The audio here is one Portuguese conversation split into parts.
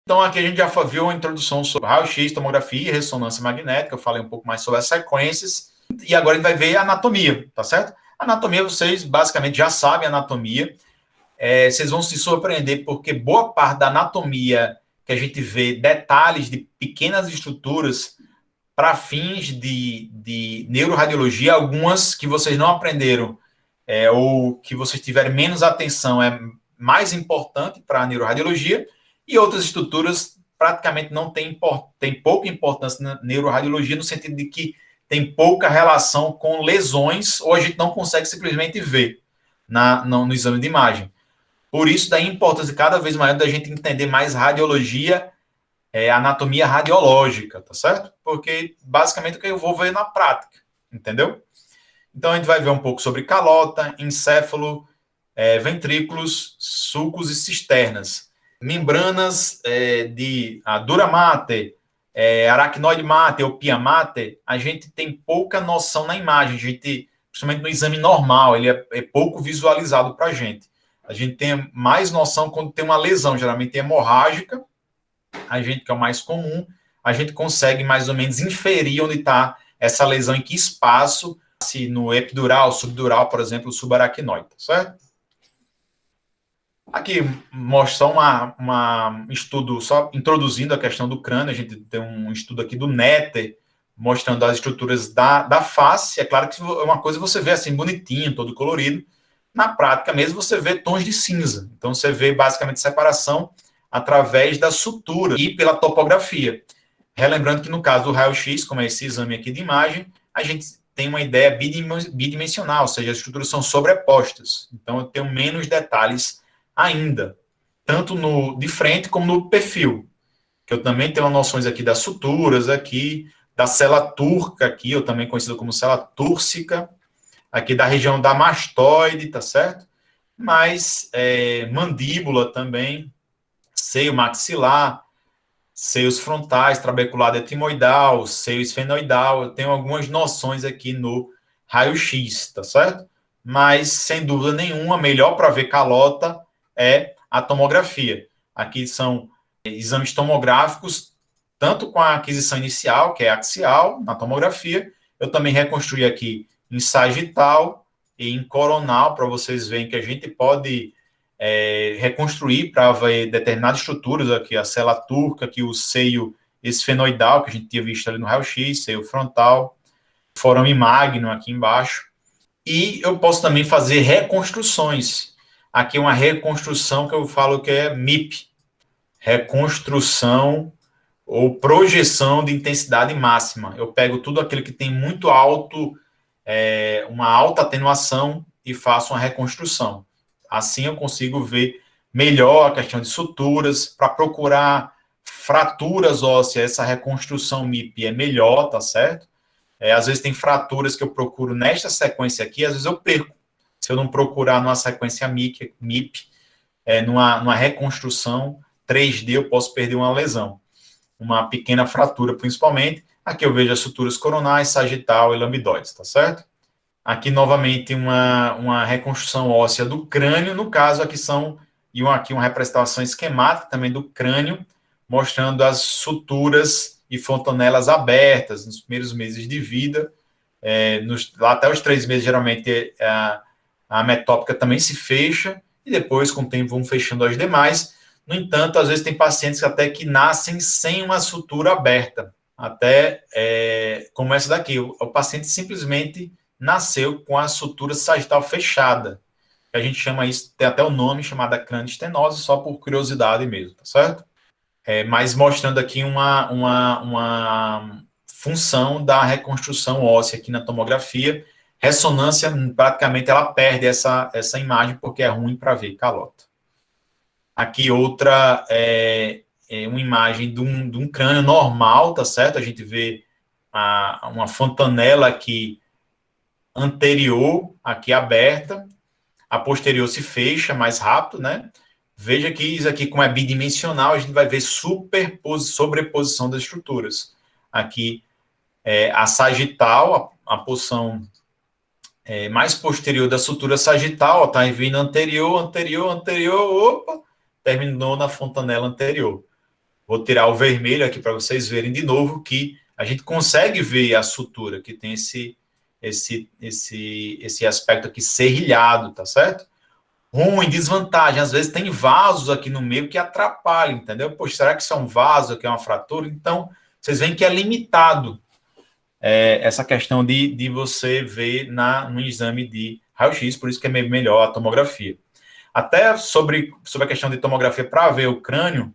Então, aqui a gente já viu a introdução sobre raio-x, tomografia e ressonância magnética. Eu falei um pouco mais sobre as sequências. E agora a gente vai ver a anatomia, tá certo? A anatomia, vocês basicamente já sabem a anatomia. Vocês vão se surpreender porque boa parte da anatomia que a gente vê, detalhes de pequenas estruturas para fins de neuroradiologia, algumas que vocês não aprenderam ou que vocês tiverem menos atenção é mais importante para a neuroradiologia, e outras estruturas praticamente não tem pouca importância na neuroradiologia, no sentido de que tem pouca relação com lesões, ou a gente não consegue simplesmente ver no exame de imagem. Por isso, da importância cada vez maior da gente entender mais radiologia, anatomia radiológica, tá certo? Porque, basicamente, o que eu vou ver na prática, entendeu? Então, a gente vai ver um pouco sobre calota, encéfalo, ventrículos, sulcos e cisternas. Membranas de dura mater, aracnoide mater ou pia mater, a gente tem pouca noção na imagem. A gente, principalmente no exame normal, ele é pouco visualizado para a gente. A gente tem mais noção quando tem uma lesão, geralmente hemorrágica, a gente, que é o mais comum, a gente consegue mais ou menos inferir onde está essa lesão, em que espaço, se no epidural, subdural, por exemplo, subaracnoide, certo? Aqui mostra um estudo, só introduzindo a questão do crânio. A gente tem um estudo aqui do Netter, mostrando as estruturas da face. É claro que é uma coisa você vê assim, bonitinho, todo colorido. Na prática mesmo, você vê tons de cinza. Então, você vê basicamente separação através da sutura e pela topografia. Relembrando que no caso do raio-x, como é esse exame aqui de imagem, a gente tem uma ideia bidimensional, ou seja, as estruturas são sobrepostas. Então, eu tenho menos detalhes ainda, tanto de frente como no perfil, que eu também tenho noções aqui das suturas, aqui, da célula turca, aqui, eu também conhecido como célula túrcica, aqui da região da mastoide, tá certo? Mas mandíbula também, seio maxilar, seios frontais, trabeculado etimoidal, seio esfenoidal, eu tenho algumas noções aqui no raio-x, tá certo? Mas, sem dúvida nenhuma, melhor para ver calota é a tomografia. Aqui são exames tomográficos, tanto com a aquisição inicial, que é axial, na tomografia. Eu também reconstruí aqui em sagital e em coronal, para vocês verem que a gente pode reconstruir para ver determinadas estruturas, aqui a célula turca, aqui o seio esfenoidal, que a gente tinha visto ali no raio-x, seio frontal, forame magno aqui embaixo. E eu posso também fazer reconstruções. Aqui é uma reconstrução que eu falo que é MIP, reconstrução ou projeção de intensidade máxima. Eu pego tudo aquilo que tem muito alto, uma alta atenuação, e faço uma reconstrução. Assim eu consigo ver melhor a questão de suturas, para procurar fraturas ósseas. Essa reconstrução MIP é melhor, tá certo? Às vezes tem fraturas que eu procuro nesta sequência aqui, às vezes eu perco. Se eu não procurar numa sequência MIP, numa reconstrução 3D, eu posso perder uma lesão. Uma pequena fratura, principalmente. Aqui eu vejo as suturas coronais, sagital e lambdoides, tá certo? Aqui, novamente, uma reconstrução óssea do crânio. No caso, aqui aqui uma representação esquemática também do crânio, mostrando as suturas e fontanelas abertas nos primeiros meses de vida. Lá até os 3 meses, geralmente, a metópica também se fecha, e depois, com o tempo, vão fechando as demais. No entanto, às vezes tem pacientes até que nascem sem uma sutura aberta, até como essa daqui. O paciente simplesmente nasceu com a sutura sagital fechada. A gente chama isso, tem até o nome, chamada cranioestenose, só por curiosidade mesmo, tá certo? Mas mostrando aqui uma função da reconstrução óssea aqui na tomografia. Ressonância, praticamente, ela perde essa imagem, porque é ruim para ver calota. Aqui outra, uma imagem de um crânio normal, tá certo? A gente vê uma fontanela aqui anterior, aqui aberta, a posterior se fecha mais rápido, né? Veja que isso aqui, como é bidimensional, a gente vai ver sobreposição das estruturas. Aqui, a sagital, a porção mais posterior da sutura sagital, está vindo anterior, opa, terminou na fontanela anterior. Vou tirar o vermelho aqui para vocês verem de novo que a gente consegue ver a sutura, que tem esse aspecto aqui serrilhado, tá certo? Ruim, desvantagem, às vezes tem vasos aqui no meio que atrapalham, entendeu? Poxa, será que isso é um vaso, que é uma fratura? Então, vocês veem que é limitado essa questão de você ver no exame de raio-x, por isso que é melhor a tomografia. Até sobre a questão de tomografia para ver o crânio,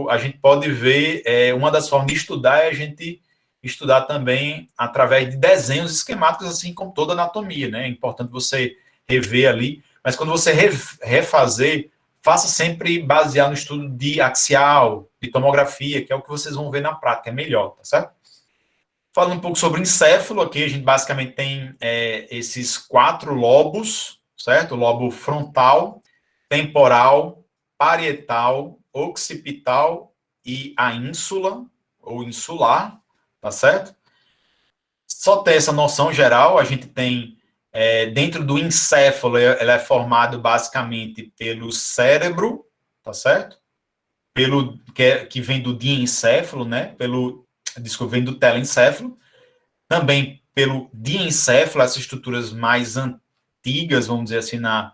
a gente pode ver, uma das formas de estudar é a gente estudar também através de desenhos esquemáticos, assim como toda anatomia, né? É importante você rever ali, mas quando você refazer, faça sempre baseado no estudo de axial, de tomografia, que é o que vocês vão ver na prática, é melhor, tá certo? Falando um pouco sobre o encéfalo, aqui a gente basicamente tem esses 4 lobos, certo? O lobo frontal, temporal, parietal, occipital e a ínsula, ou insular, tá certo? Só ter essa noção geral, a gente tem, dentro do encéfalo, ela é formado basicamente pelo cérebro, tá certo? Que vem do diencéfalo, né? Desculpa, vem do telencéfalo. Também pelo diencéfalo, essas estruturas mais antigas, vamos dizer assim, na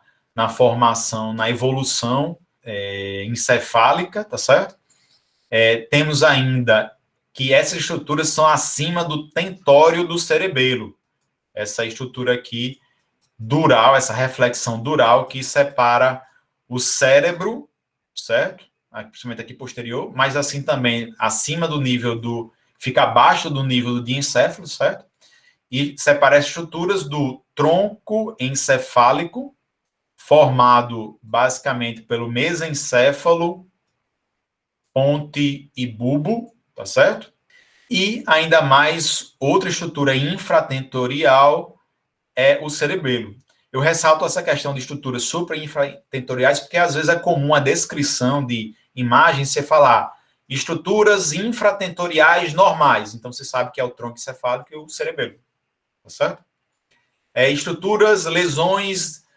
formação, na evolução encefálica, tá certo? Temos ainda que essas estruturas são acima do tentório do cerebelo. Essa estrutura aqui, dural, essa reflexão dural que separa o cérebro, certo? Principalmente aqui posterior, mas assim também acima do nível fica abaixo do nível do diencéfalo, certo? E separa as estruturas do tronco encefálico, formado basicamente pelo mesencéfalo, ponte e bulbo, tá certo? E ainda mais outra estrutura infratentorial é o cerebelo. Eu ressalto essa questão de estruturas supra e infratentoriais porque às vezes é comum a descrição de imagem você falar estruturas infratentoriais normais. Então você sabe que é o tronco encefálico e o cerebelo, tá certo? Estruturas, lesões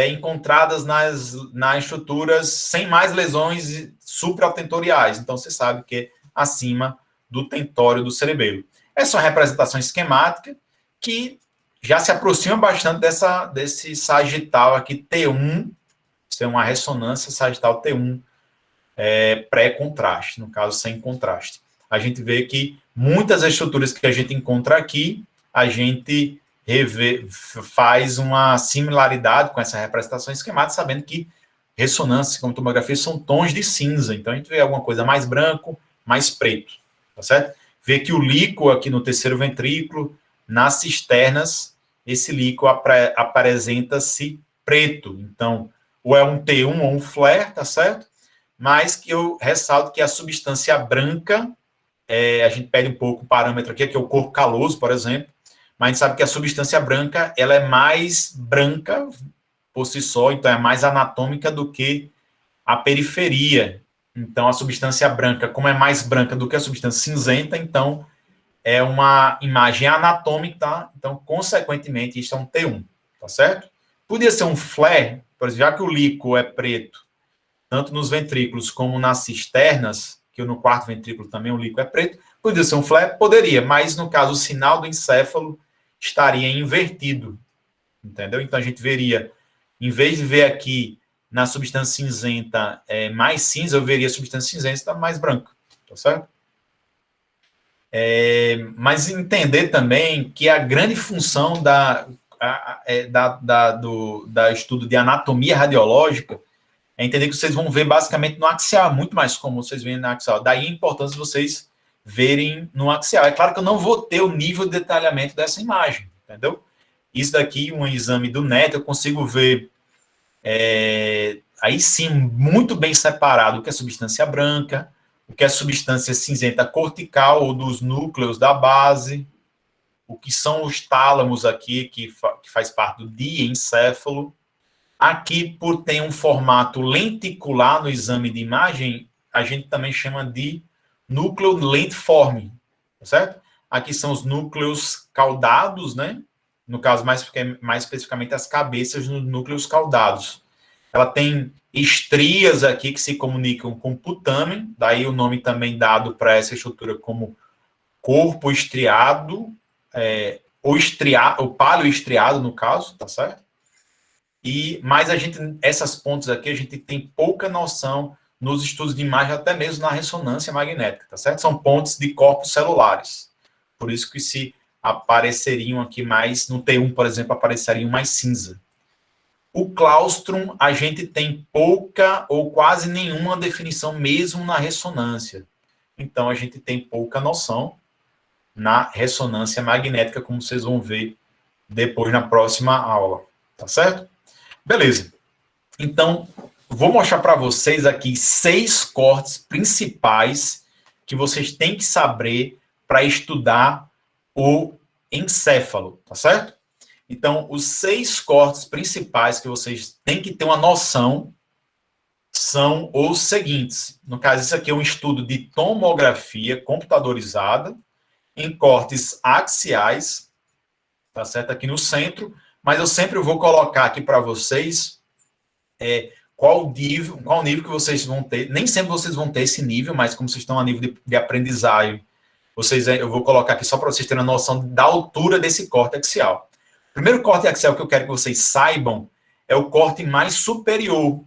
encontradas nas estruturas sem mais lesões supratentoriais. Então, você sabe que é acima do tentório do cerebelo. Essa é uma representação esquemática que já se aproxima bastante desse sagital aqui, T1, isso é uma ressonância sagital T1 pré-contraste, no caso, sem contraste. A gente vê que muitas estruturas que a gente encontra aqui, a gente faz uma similaridade com essa representação esquemática, sabendo que ressonância como tomografia são tons de cinza. Então, a gente vê alguma coisa mais branco, mais preto, tá certo? Vê que o líquido aqui no terceiro ventrículo, nas cisternas, esse líquido apresenta-se preto. Então, ou é um T1 ou um flare, tá certo? Mas que eu ressalto que a substância branca, a gente pede um pouco o parâmetro aqui, que é o corpo caloso, por exemplo, mas a gente sabe que a substância branca, ela é mais branca por si só, então é mais anatômica do que a periferia. Então, a substância branca, como é mais branca do que a substância cinzenta, então é uma imagem anatômica, tá? Então, consequentemente, isso é um T1, tá certo? Podia ser um flare, por exemplo, já que o líquido é preto, tanto nos ventrículos como nas cisternas, que no quarto ventrículo também o líquido é preto, poderia ser um flare? Poderia, mas no caso o sinal do encéfalo estaria invertido, entendeu? Então a gente veria, em vez de ver aqui na substância cinzenta mais cinza, eu veria a substância cinzenta mais branca, tá certo? Mas entender também que a grande função da estudo de anatomia radiológica é entender que vocês vão ver basicamente no axial, muito mais como vocês veem no axial. Daí a importância de vocês verem no axial. É claro que eu não vou ter o nível de detalhamento dessa imagem, entendeu? Isso daqui, um exame do NET, eu consigo ver, aí sim, muito bem separado o que é substância branca, o que é substância cinzenta cortical ou dos núcleos da base, o que são os tálamos aqui, que faz parte do diencéfalo. Aqui, por ter um formato lenticular no exame de imagem, a gente também chama de núcleo lentiforme, certo? Aqui são os núcleos caudados, né? No caso, mais especificamente, as cabeças nos núcleos caudados. Ela tem estrias aqui que se comunicam com o putamen, daí o nome também dado para essa estrutura como corpo estriado, ou paleoestriado, no caso, tá certo? Mas essas pontes aqui, a gente tem pouca noção nos estudos de imagem, até mesmo na ressonância magnética, tá certo? São pontes de corpos celulares. Por isso que se apareceriam aqui mais, no T1, por exemplo, apareceriam mais cinza. O claustrum, a gente tem pouca ou quase nenhuma definição mesmo na ressonância. Então, a gente tem pouca noção na ressonância magnética, como vocês vão ver depois na próxima aula, tá certo? Beleza. Então, vou mostrar para vocês aqui 6 cortes principais que vocês têm que saber para estudar o encéfalo, tá certo? Então, os 6 cortes principais que vocês têm que ter uma noção são os seguintes. No caso, isso aqui é um estudo de tomografia computadorizada em cortes axiais, tá certo? Aqui no centro, mas eu sempre vou colocar aqui para vocês qual nível que vocês vão ter. Nem sempre vocês vão ter esse nível, mas como vocês estão a nível de aprendizagem, eu vou colocar aqui só para vocês terem uma noção da altura desse corte axial. O primeiro corte axial que eu quero que vocês saibam é o corte mais superior.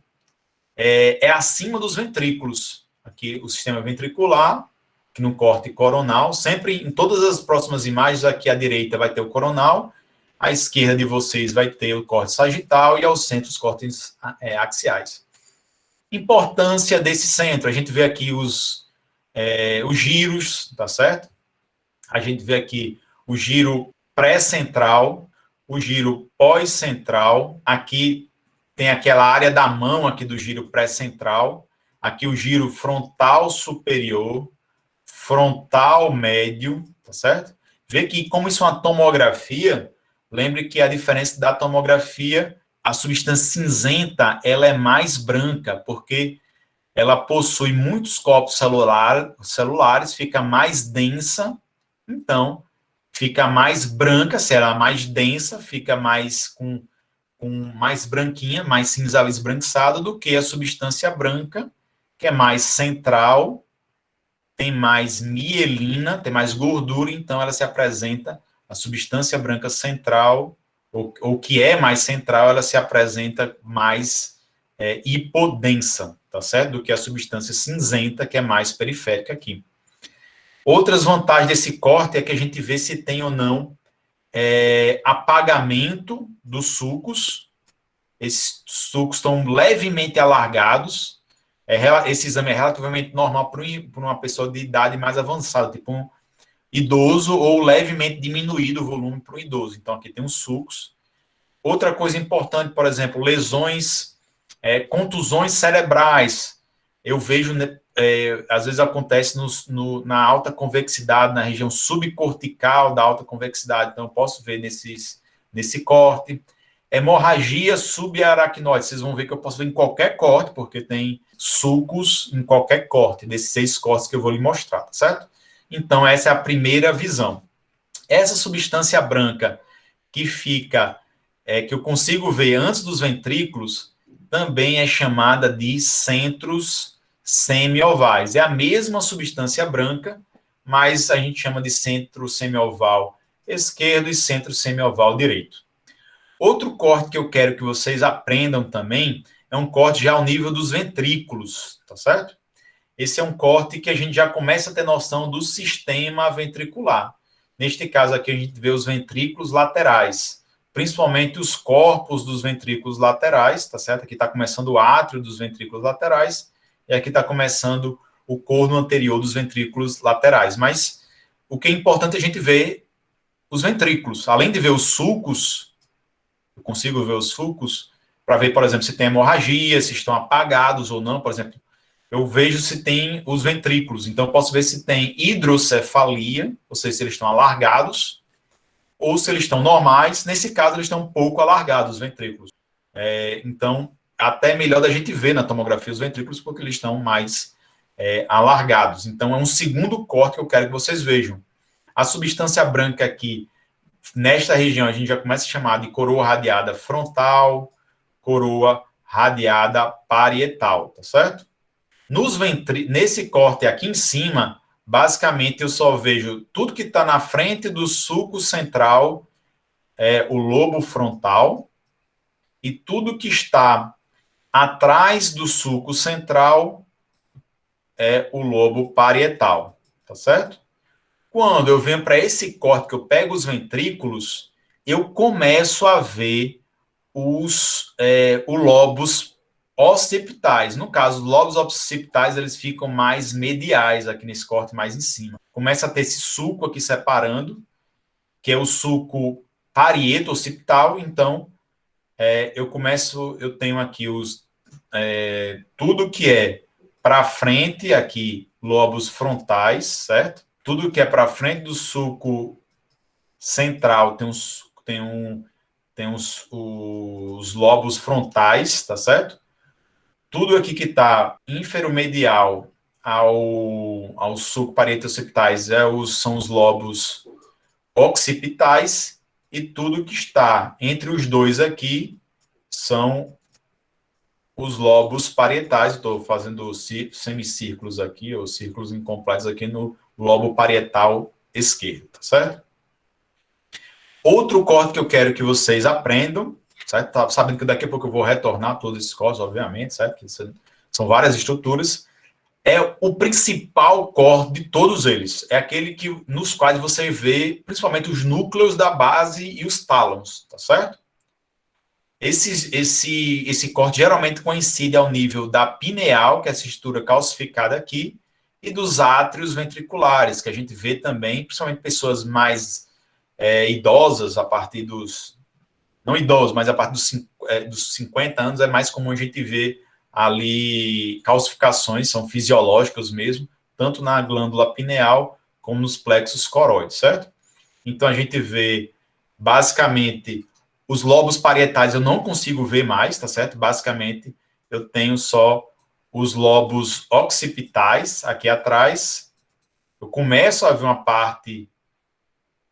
É acima dos ventrículos. Aqui o sistema ventricular, que no corte coronal, sempre em todas as próximas imagens, aqui à direita vai ter o coronal, à esquerda de vocês vai ter o corte sagital e ao centro os cortes axiais. Importância desse centro, a gente vê aqui os giros, tá certo? A gente vê aqui o giro pré-central, o giro pós-central, aqui tem aquela área da mão aqui do giro pré-central, aqui o giro frontal superior, frontal médio, tá certo? Vê que como isso é uma tomografia, lembre que a diferença da tomografia, a substância cinzenta, ela é mais branca, porque ela possui muitos corpos celulares, fica mais densa, então fica mais branca, será mais densa, fica mais com mais branquinha, mais cinza esbranquiçada do que a substância branca, que é mais central, tem mais mielina, tem mais gordura, então ela se apresenta, a substância branca central, ou que é mais central, ela se apresenta mais hipodensa, tá certo? Do que a substância cinzenta, que é mais periférica aqui. Outras vantagens desse corte é que a gente vê se tem ou não apagamento dos sulcos. Esses sulcos estão levemente alargados. Esse exame é relativamente normal para uma pessoa de idade mais avançada, tipo um idoso, ou levemente diminuído o volume para um idoso. Então, aqui tem os sulcos. Outra coisa importante, por exemplo, lesões, contusões cerebrais. Eu vejo, às vezes acontece na alta convexidade, na região subcortical da alta convexidade. Então, eu posso ver nesse corte. Hemorragia subaracnoide. Vocês vão ver que eu posso ver em qualquer corte, porque tem sulcos em qualquer corte, desses 6 cortes que eu vou lhe mostrar, tá certo? Então, essa é a primeira visão. Essa substância branca que fica, que eu consigo ver antes dos ventrículos, também é chamada de centros semi-ovais. É a mesma substância branca, mas a gente chama de centro semi-oval esquerdo e centro semi-oval direito. Outro corte que eu quero que vocês aprendam também é um corte já ao nível dos ventrículos, tá certo? Esse é um corte que a gente já começa a ter noção do sistema ventricular. Neste caso aqui, a gente vê os ventrículos laterais, principalmente os corpos dos ventrículos laterais, tá certo? Aqui está começando o átrio dos ventrículos laterais, e aqui está começando o corno anterior dos ventrículos laterais. Mas o que é importante a gente ver os ventrículos. Além de ver os sulcos, eu consigo ver os sulcos para ver, por exemplo, se tem hemorragia, se estão apagados ou não. Por exemplo, eu vejo se tem os ventrículos. Então, eu posso ver se tem hidrocefalia, ou seja, se eles estão alargados, ou se eles estão normais. Nesse caso, eles estão um pouco alargados, os ventrículos. Então, até melhor da gente ver na tomografia os ventrículos, porque eles estão mais alargados. Então, é um segundo corte que eu quero que vocês vejam. A substância branca aqui, nesta região, a gente já começa a chamar de coroa radiada frontal, coroa radiada parietal, tá certo? Nesse corte aqui em cima, basicamente eu só vejo tudo que está na frente do sulco central, o lobo frontal, e tudo que está atrás do sulco central é o lobo parietal, tá certo? Quando eu venho para esse corte que eu pego os ventrículos, eu começo a ver os lobos occipitais. No caso, os lobos occipitais, eles ficam mais mediais aqui nesse corte, mais em cima. Começa a ter esse sulco aqui separando, que é o sulco parieto occipital. Então, eu tenho aqui tudo que é para frente aqui, lobos frontais, certo? Tudo que é para frente do sulco central tem os lobos frontais, tá certo? Tudo aqui que está inferomedial ao sulco parieto occipitais são os lobos occipitais, e tudo que está entre os dois aqui são os lobos parietais. Estou fazendo semicírculos aqui, ou círculos incompletos aqui no lobo parietal esquerdo, tá certo? Outro corte que eu quero que vocês aprendam, certo? Tá sabendo que daqui a pouco eu vou retornar todos esses cortes, obviamente, certo? Que são várias estruturas. É o principal corte de todos eles. É aquele nos quais você vê principalmente os núcleos da base e os tálamos, tá certo? Esse corte geralmente coincide ao nível da pineal, que é essa estrutura calcificada aqui, e dos átrios ventriculares, que a gente vê também, principalmente pessoas mais idosas, a partir dos... Não idosos, mas a partir dos 50 anos é mais comum a gente ver ali calcificações, são fisiológicas mesmo, tanto na glândula pineal como nos plexos coroides, certo? Então a gente vê, basicamente, os lobos parietais eu não consigo ver mais, tá certo? Basicamente, eu tenho só os lobos occipitais aqui atrás. Eu começo a ver uma parte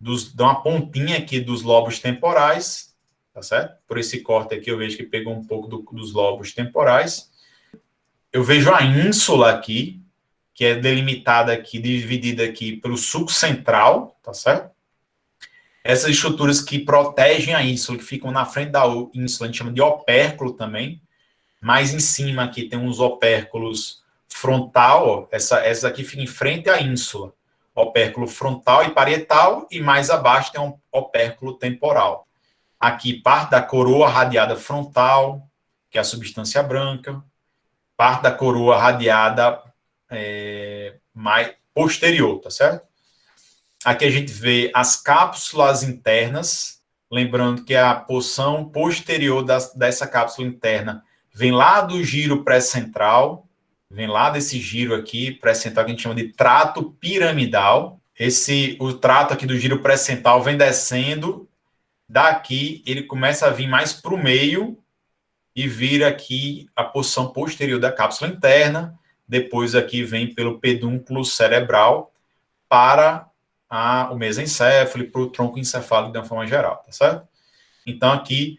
de uma pontinha aqui dos lobos temporais, tá certo? Por esse corte aqui eu vejo que pegou um pouco dos lobos temporais. Eu vejo a ínsula aqui, que é delimitada aqui, dividida aqui pelo sulco central, tá certo? Essas estruturas que protegem a ínsula, que ficam na frente da ínsula, a gente chama de opérculo também. Mais em cima aqui tem uns opérculos frontal, ó, essa aqui fica em frente à ínsula. Opérculo frontal e parietal, e mais abaixo tem um opérculo temporal. Aqui, parte da coroa radiada frontal, que é a substância branca. Parte da coroa radiada mais posterior, tá certo? Aqui a gente vê as cápsulas internas, lembrando que a porção posterior dessa cápsula interna vem lá do giro pré-central, vem lá desse giro aqui, pré-central, que a gente chama de trato piramidal. O trato aqui do giro pré-central vem descendo, daqui ele começa a vir mais para o meio e vira aqui a porção posterior da cápsula interna, depois aqui vem pelo pedúnculo cerebral para o mesencéfalo e para o tronco encefálico de uma forma geral, tá certo? Então aqui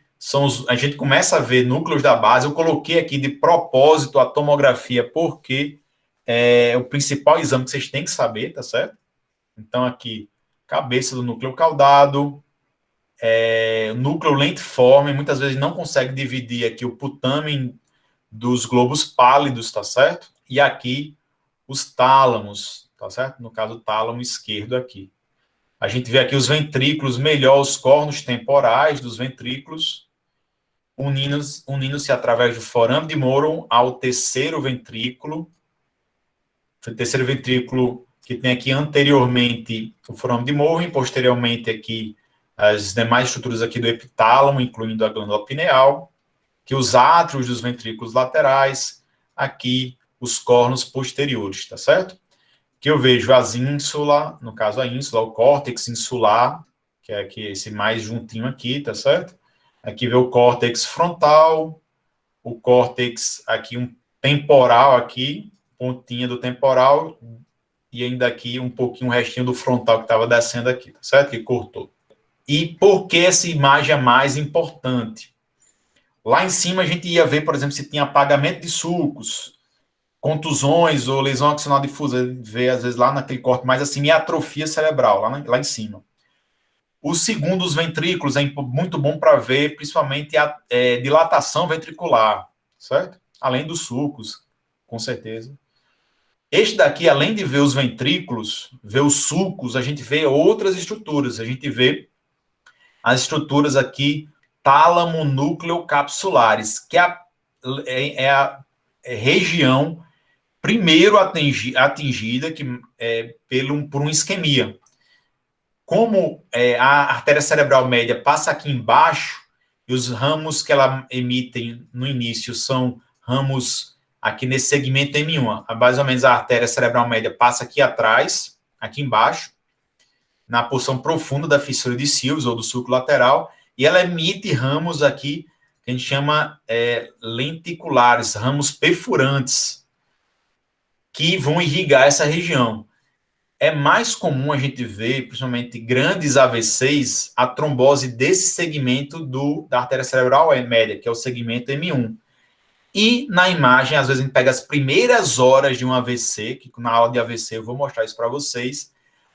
a gente começa a ver núcleos da base. Eu coloquei aqui de propósito a tomografia, porque é o principal exame que vocês têm que saber, tá certo? Então aqui, cabeça do núcleo caudado, núcleo lentiforme, muitas vezes não consegue dividir aqui o putamen dos globos pálidos, tá certo? E aqui os tálamos, tá certo? No caso, o tálamo esquerdo aqui. A gente vê aqui os ventrículos, melhor os cornos temporais dos ventrículos, unindo-se através do forame de Moron ao terceiro ventrículo. O terceiro ventrículo que tem aqui anteriormente o forame de Moron, e posteriormente aqui as demais estruturas aqui do epitálamo, incluindo a glândula pineal, que os átrios dos ventrículos laterais, aqui os cornos posteriores, tá certo? Que eu vejo as ínsulas, no caso a ínsula, o córtex insular, que é aqui esse mais juntinho aqui, tá certo? Aqui vê o córtex frontal, o córtex aqui um temporal aqui, pontinha do temporal, e ainda aqui um pouquinho, um restinho do frontal que estava descendo aqui, tá certo? Que cortou. E por que essa imagem é mais importante? Lá em cima a gente ia ver, por exemplo, se tinha apagamento de sulcos, contusões ou lesão axonal difusa, ver às vezes lá naquele corte mais assim, e atrofia cerebral, lá em cima. O segundo, os ventrículos, é muito bom para ver, principalmente a dilatação ventricular, certo? Além dos sulcos, com certeza. Este daqui, além de ver os ventrículos, ver os sulcos, a gente vê outras estruturas. A gente vê as estruturas aqui tálamo-núcleo-capsulares, que é a região primeiro atingida por uma isquemia. Como a artéria cerebral média passa aqui embaixo, e os ramos que ela emite no início são ramos aqui nesse segmento M1. Mais ou menos a artéria cerebral média passa aqui atrás, aqui embaixo, na porção profunda da fissura de Silves ou do sulco lateral, e ela emite ramos aqui que a gente chama lenticulares, ramos perfurantes, que vão irrigar essa região. É mais comum a gente ver, principalmente grandes AVCs, a trombose desse segmento da artéria cerebral média, que é o segmento M1. E na imagem, às vezes a gente pega as primeiras horas de um AVC, que na aula de AVC eu vou mostrar isso para vocês,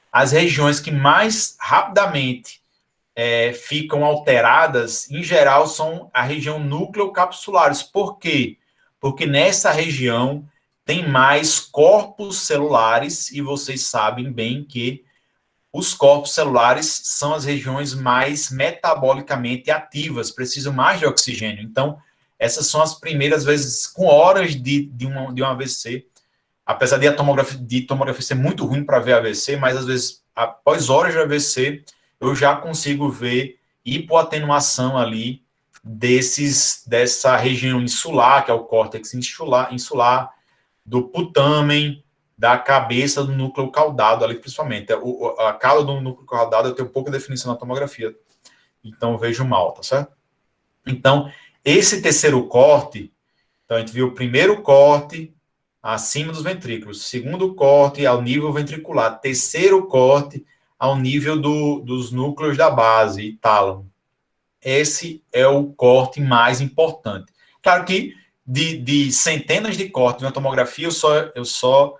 as regiões que mais rapidamente ficam alteradas, em geral, são a região núcleo-capsulares. Por quê? Porque nessa região tem mais corpos celulares, e vocês sabem bem que os corpos celulares são as regiões mais metabolicamente ativas, precisam mais de oxigênio. Então, essas são as primeiras vezes, com horas de um AVC, apesar de a tomografia ser muito ruim para ver AVC, mas às vezes, após horas de AVC, eu já consigo ver hipoatenuação ali dessa região insular, que é o córtex insular, do putamen, da cabeça do núcleo caudado ali, principalmente. A cauda do núcleo caudado eu tenho pouca definição na tomografia, então eu vejo mal, tá certo? Então, esse terceiro corte, então a gente viu o primeiro corte acima dos ventrículos, segundo corte ao nível ventricular, terceiro corte ao nível dos núcleos da base e tálamo. Esse é o corte mais importante. Claro que de centenas de cortes na tomografia, eu só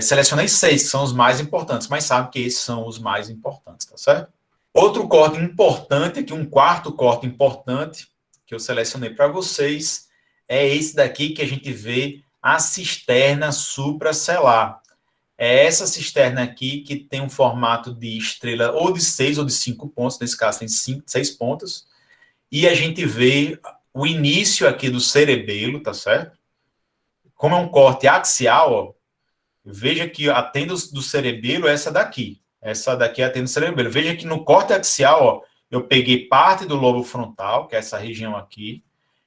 selecionei 6, que são os mais importantes, mas sabe que esses são os mais importantes, tá certo? Outro corte importante, aqui um quarto corte importante, que eu selecionei para vocês, é esse daqui que a gente vê a cisterna supracelular. É essa cisterna aqui que tem um formato de estrela ou de 6 ou de 5 pontos, nesse caso tem 6 pontos, e a gente vê o início aqui do cerebelo, tá certo? Como é um corte axial, ó, veja que a tenda do cerebelo é essa daqui. Essa daqui é a tenda do cerebelo. Veja que no corte axial, ó, eu peguei parte do lobo frontal, que é essa região aqui.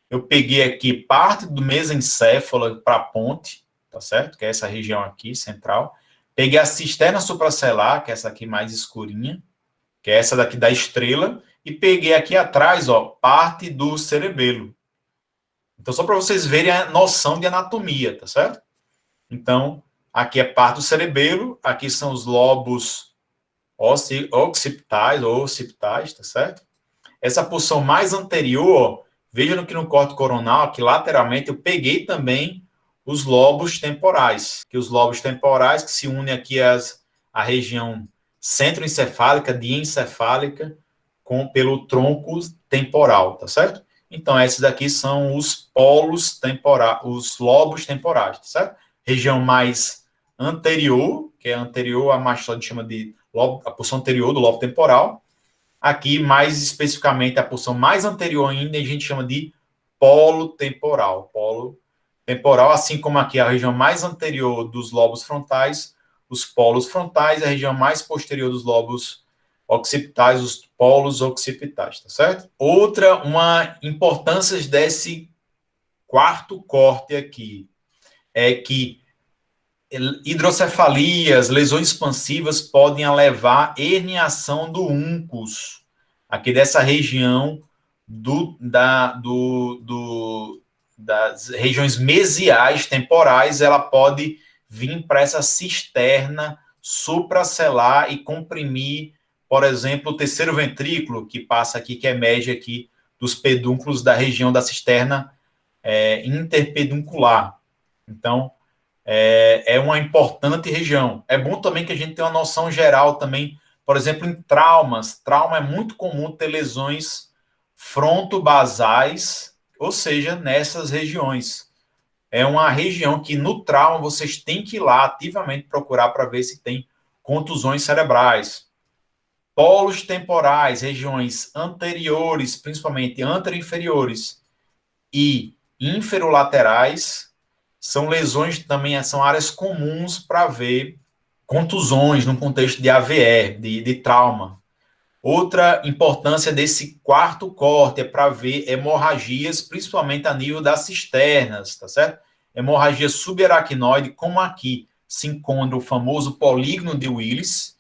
Eu peguei aqui parte do mesencéfalo para a ponte, tá certo? Que é essa região aqui, central. Peguei a cisterna supracelular, que é essa aqui mais escurinha, que é essa daqui da estrela, e peguei aqui atrás, ó, parte do cerebelo. Então, só para vocês verem a noção de anatomia, tá certo? Então, aqui é parte do cerebelo, aqui são os lobos occipitais ou occipitais, tá certo? Essa porção mais anterior, veja que no corte coronal, aqui lateralmente, eu peguei também os lobos temporais, que os lobos temporais que se unem aqui à região centroencefálica, diencefálica, pelo tronco temporal, tá certo? Então, esses daqui são os polos temporais, os lobos temporais, tá certo? Região mais anterior, que é anterior a mais, a gente chama de lobo, a porção anterior do lobo temporal. Aqui, mais especificamente, a porção mais anterior ainda, a gente chama de polo temporal. Polo temporal, assim como aqui a região mais anterior dos lobos frontais, os polos frontais, a região mais posterior dos lobos occipitais, os polos occipitais, tá certo? Uma importância desse quarto corte aqui é que hidrocefalias, lesões expansivas podem levar à herniação do uncus, aqui dessa região das regiões mesiais temporais, ela pode vir para essa cisterna supracelular e comprimir, por exemplo, o terceiro ventrículo, que passa aqui, que emerge aqui dos pedúnculos da região da cisterna interpeduncular. Então, é uma importante região. É bom também que a gente tenha uma noção geral também, por exemplo, em traumas. Trauma é muito comum ter lesões frontobasais, ou seja, nessas regiões. É uma região que no trauma vocês têm que ir lá ativamente procurar para ver se tem contusões cerebrais. Polos temporais, regiões anteriores, principalmente anteroinferiores e inferolaterais, são lesões também, são áreas comuns para ver contusões no contexto de AVE, de trauma. Outra importância desse quarto corte é para ver hemorragias, principalmente a nível das cisternas, tá certo? Hemorragia subaracnoide, como aqui se encontra o famoso polígono de Willis,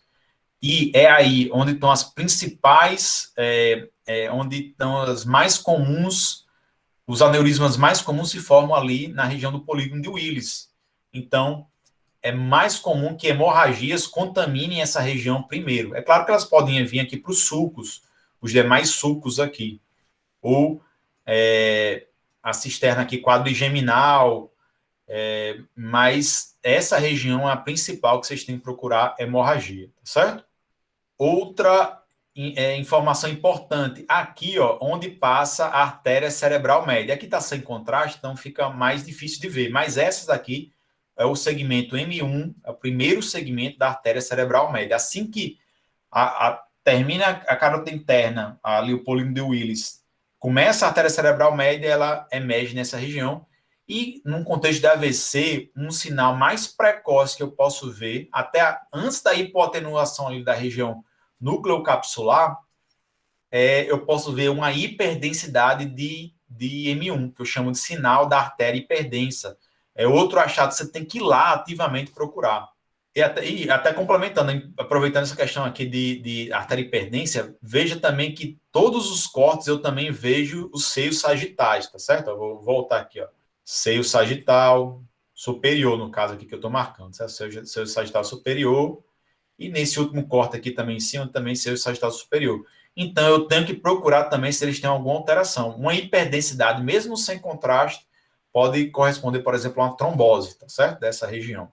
e é aí onde estão as principais, onde estão as mais comuns, os aneurismas mais comuns se formam ali na região do polígono de Willis. Então, é mais comum que hemorragias contaminem essa região primeiro. É claro que elas podem vir aqui para os sulcos, os demais sulcos aqui, ou a cisterna aqui quadrigeminal, mas essa região é a principal que vocês têm que procurar hemorragia, tá certo? Outra informação importante, aqui, ó, onde passa a artéria cerebral média. Aqui está sem contraste, então fica mais difícil de ver, mas essas daqui é o segmento M1, é o primeiro segmento da artéria cerebral média. Assim que termina a carota interna, ali o polígono de Willis, começa a artéria cerebral média, ela emerge nessa região. E, num contexto de AVC, um sinal mais precoce que eu posso ver, até antes da hipoatenuação ali da região núcleo-capsular, eu posso ver uma hiperdensidade de M1, que eu chamo de sinal da artéria hiperdensa. É outro achado que você tem que ir lá ativamente procurar. E até complementando, aproveitando essa questão aqui de artéria hiperdensa, veja também que todos os cortes eu também vejo os seios sagitais, tá certo? Eu vou voltar aqui, ó. Seio sagital superior, no caso aqui que eu estou marcando, certo? Seio sagital superior. E nesse último corte aqui também em cima, também seio sagital superior. Então, eu tenho que procurar também se eles têm alguma alteração. Uma hiperdensidade, mesmo sem contraste, pode corresponder, por exemplo, a uma trombose, tá certo? Dessa região.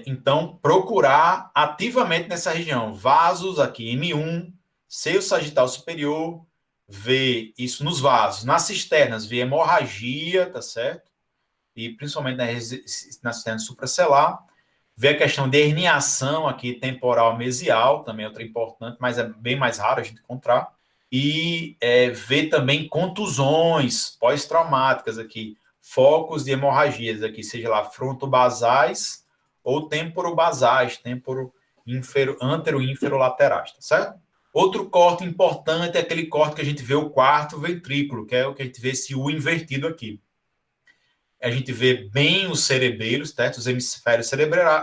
Então, procurar ativamente nessa região. Vasos aqui, M1, seio sagital superior, ver isso nos vasos. Nas cisternas, ver hemorragia, tá certo? E principalmente na cisterna supracelar. Ver a questão de herniação aqui, temporal mesial, também é outra importante, mas é bem mais raro a gente encontrar. E ver também contusões pós-traumáticas aqui, focos de hemorragias aqui, seja lá frontobasais ou temporobasais, antero-inferolaterais, tá certo? Outro corte importante é aquele corte que a gente vê o quarto ventrículo, que é o que a gente vê esse U invertido aqui. A gente vê bem os cerebelos, certo? Os hemisférios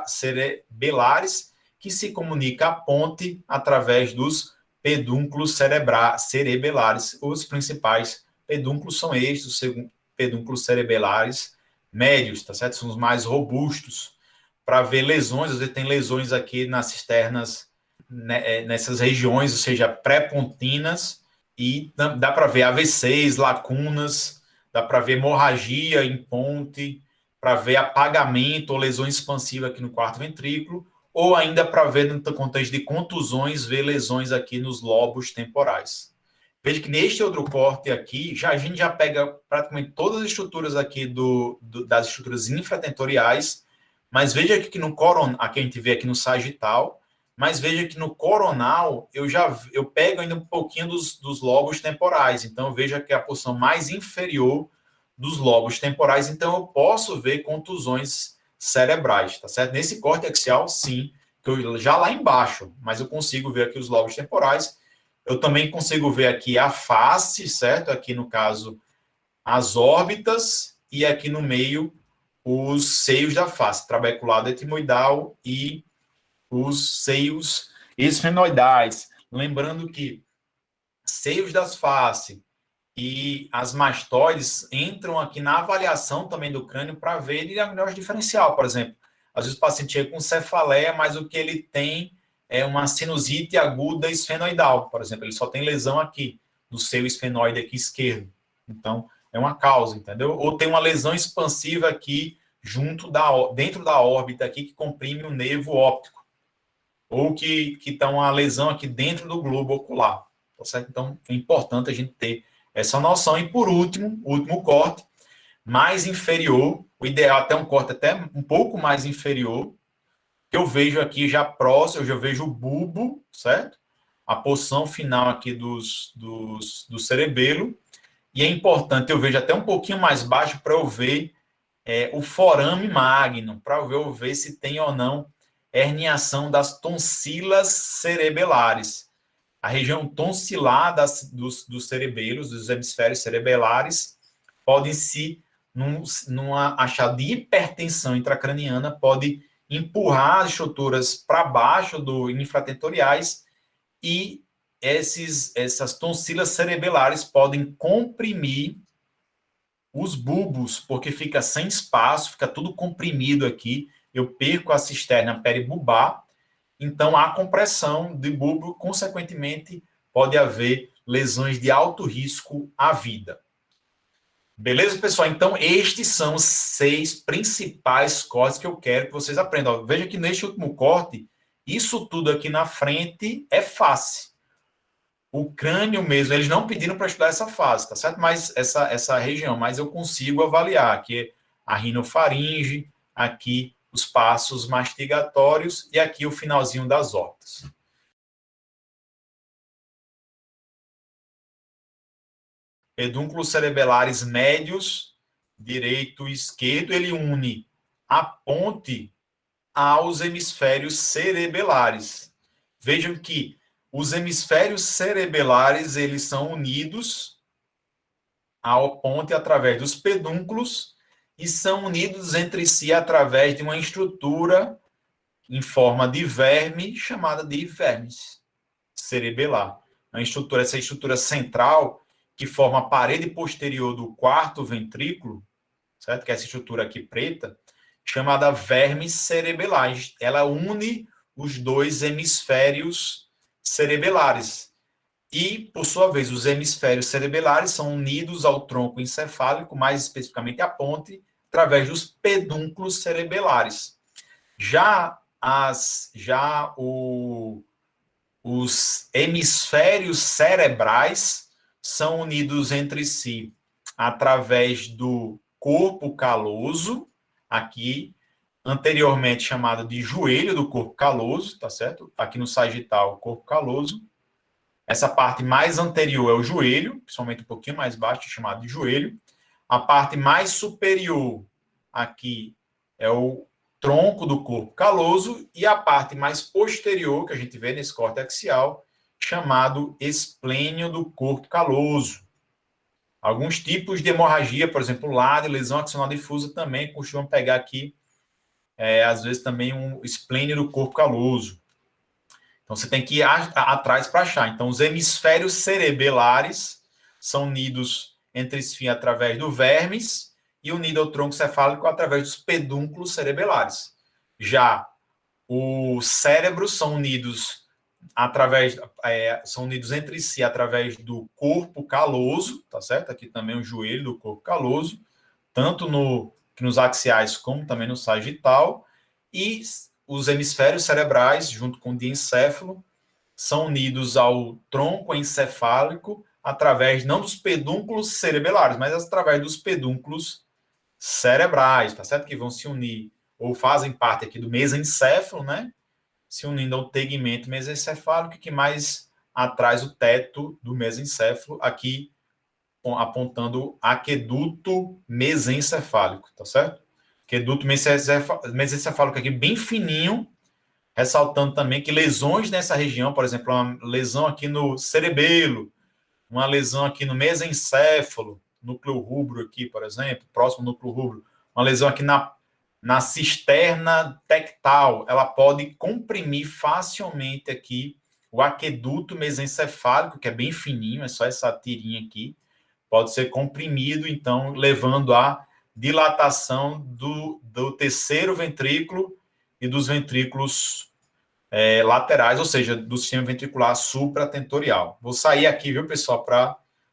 cerebelares, que se comunica a ponte através dos pedúnculos cerebelares. Os principais pedúnculos são estes, os pedúnculos cerebelares médios, tá certo? São os mais robustos. Para ver lesões, às vezes tem lesões aqui nas cisternas, né, nessas regiões, ou seja, pré-pontinas, e dá para ver AVCs, lacunas, dá para ver hemorragia em ponte, para ver apagamento ou lesão expansiva aqui no quarto ventrículo, ou ainda para ver, no contexto de contusões, ver lesões aqui nos lobos temporais. Veja que neste outro corte aqui, a gente já pega praticamente todas as estruturas aqui das estruturas infratentoriais, mas veja que no coronal, aqui a gente vê aqui no sagital, mas veja que no coronal eu pego ainda um pouquinho dos lobos temporais. Então, veja que é a porção mais inferior dos lobos temporais. Então, eu posso ver contusões cerebrais, tá certo? Nesse corte axial, sim, que eu, já lá embaixo, mas eu consigo ver aqui os lobos temporais. Eu também consigo ver aqui a face, certo? Aqui, no caso, as órbitas e aqui no meio os seios da face, trabeculado etimoidal e os seios esfenoidais. Lembrando que seios das faces e as mastoides entram aqui na avaliação também do crânio para ver diagnóstico diferencial, por exemplo. Às vezes o paciente chega com cefaleia, mas o que ele tem é uma sinusite aguda esfenoidal, por exemplo, ele só tem lesão aqui. do seu esfenoide aqui esquerdo. Então, é uma causa, entendeu? Ou tem uma lesão expansiva aqui dentro da órbita aqui que comprime o nervo óptico. Ou que está uma lesão aqui dentro do globo ocular. Tá certo? Então, é importante a gente ter essa noção. E, por último, o último corte, mais inferior, o ideal até um corte até um pouco mais inferior, que eu vejo aqui já próximo, eu já vejo o bulbo, certo? A porção final aqui do cerebelo. E é importante, eu vejo até um pouquinho mais baixo para eu ver o forame magnum, para eu ver se tem ou não herniação das tonsilas cerebelares. A região tonsilar dos cerebelos, dos hemisférios cerebelares, podem se, numa achada de hipertensão intracraniana, pode empurrar as estruturas para baixo do infratentoriais e essas tonsilas cerebelares podem comprimir os bulbos, porque fica sem espaço, fica tudo comprimido aqui, eu perco a cisterna peribulbar, então há compressão de bulbo, consequentemente pode haver lesões de alto risco à vida. Beleza, pessoal? Então, estes são os 6 principais cortes que eu quero que vocês aprendam. Veja que neste último corte, isso tudo aqui na frente é face. O crânio mesmo, eles não pediram para estudar essa fase, tá certo? Mas essa região, mas eu consigo avaliar aqui a rinofaringe, aqui os passos mastigatórios e aqui o finalzinho das órbitas. Pedúnculos cerebelares médios, direito e esquerdo, ele une a ponte aos hemisférios cerebelares. Vejam que os hemisférios cerebelares, eles são unidos ao ponte através dos pedúnculos e são unidos entre si através de uma estrutura em forma de verme, chamada de vermes cerebelar. Essa estrutura central, que forma a parede posterior do quarto ventrículo, certo? Que é essa estrutura aqui preta, chamada vermes cerebelar. Ela une os dois hemisférios cerebelares. E, por sua vez, os hemisférios cerebelares são unidos ao tronco encefálico, mais especificamente à ponte, através dos pedúnculos cerebelares. Os hemisférios cerebrais são unidos entre si através do corpo caloso, aqui anteriormente chamado de joelho do corpo caloso, tá certo? Aqui no sagital, corpo caloso. Essa parte mais anterior é o joelho, principalmente um pouquinho mais baixo, chamado de joelho. A parte mais superior aqui é o tronco do corpo caloso e a parte mais posterior, que a gente vê nesse corte axial, chamado esplênio do corpo caloso. Alguns tipos de hemorragia, por exemplo, LAD, lesão axonal difusa, também costumam pegar aqui, às vezes, também um esplênio do corpo caloso. Então, você tem que ir atrás para achar. Então, os hemisférios cerebelares são unidos entre si através do vermes e unido ao tronco cefálico através dos pedúnculos cerebelares. Já os cérebros são unidos entre si através do corpo caloso, tá certo? Aqui também o joelho do corpo caloso, tanto nos axiais como também no sagital, e os hemisférios cerebrais, junto com o diencéfalo, são unidos ao tronco encefálico através, não dos pedúnculos cerebelares, mas através dos pedúnculos cerebrais, tá certo? Que vão se unir, ou fazem parte aqui do mesencéfalo, né? Se unindo ao tegmento mesencefálico, que mais atrás o teto do mesencéfalo, aqui apontando aqueduto mesencefálico, tá certo? Aqueduto mesencefálico aqui bem fininho, ressaltando também que lesões nessa região, por exemplo, uma lesão aqui no cerebelo, uma lesão aqui no mesencéfalo, núcleo rubro aqui, por exemplo, próximo núcleo rubro, uma lesão aqui na cisterna tectal, ela pode comprimir facilmente aqui o aqueduto mesencefálico, que é bem fininho, é só essa tirinha aqui, pode ser comprimido, então, levando à dilatação do terceiro ventrículo e dos ventrículos laterais, ou seja, do sistema ventricular supratentorial. Vou sair aqui, viu, pessoal,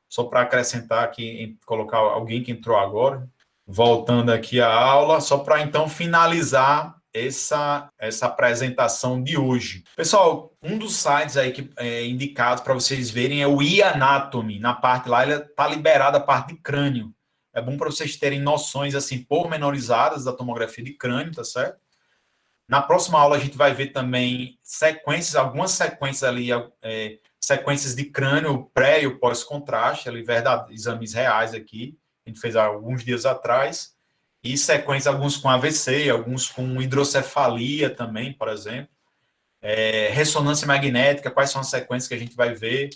só para acrescentar aqui, colocar alguém que entrou agora, voltando aqui à aula, só para então finalizar essa apresentação de hoje. Pessoal, um dos sites aí que é indicado para vocês verem é o eAnatomy. Na parte lá, ele está liberada a parte de crânio. É bom para vocês terem noções assim pormenorizadas da tomografia de crânio, tá certo? Na próxima aula a gente vai ver também algumas sequências ali, sequências de crânio pré e pós-contraste, ali, exames reais aqui, a gente fez há alguns dias atrás, e sequências, alguns com AVC, alguns com hidrocefalia também, por exemplo. Ressonância magnética, quais são as sequências que a gente vai ver,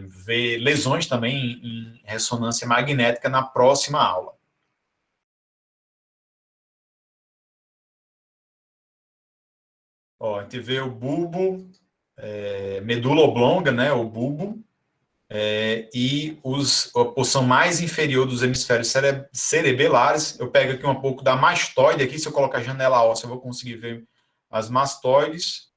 ver lesões também em ressonância magnética na próxima aula. Ó, a gente vê o bulbo, medula oblonga, né, o bulbo, e a porção mais inferior dos hemisférios cerebelares. Eu pego aqui um pouco da mastoide, aqui, se eu colocar a janela óssea, eu vou conseguir ver as mastoides.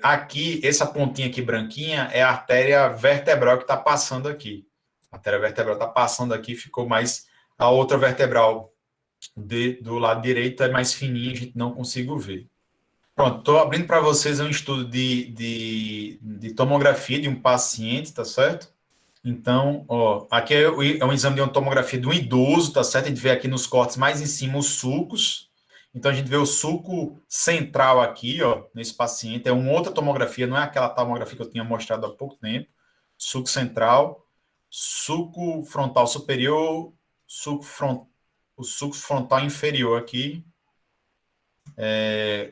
Aqui, essa pontinha aqui branquinha é a artéria vertebral que está passando aqui. A artéria vertebral está passando aqui, ficou mais... A outra vertebral do lado direito é mais fininha, a gente não consigo ver. Pronto, estou abrindo para vocês um estudo de tomografia de um paciente, tá certo? Então, ó, aqui é um exame de uma tomografia de um idoso, tá certo? A gente vê aqui nos cortes mais em cima os sulcos. Então, a gente vê o sulco central aqui, ó, nesse paciente. É uma outra tomografia, não é aquela tomografia que eu tinha mostrado há pouco tempo. Sulco central, sulco frontal superior, o sulco frontal inferior aqui.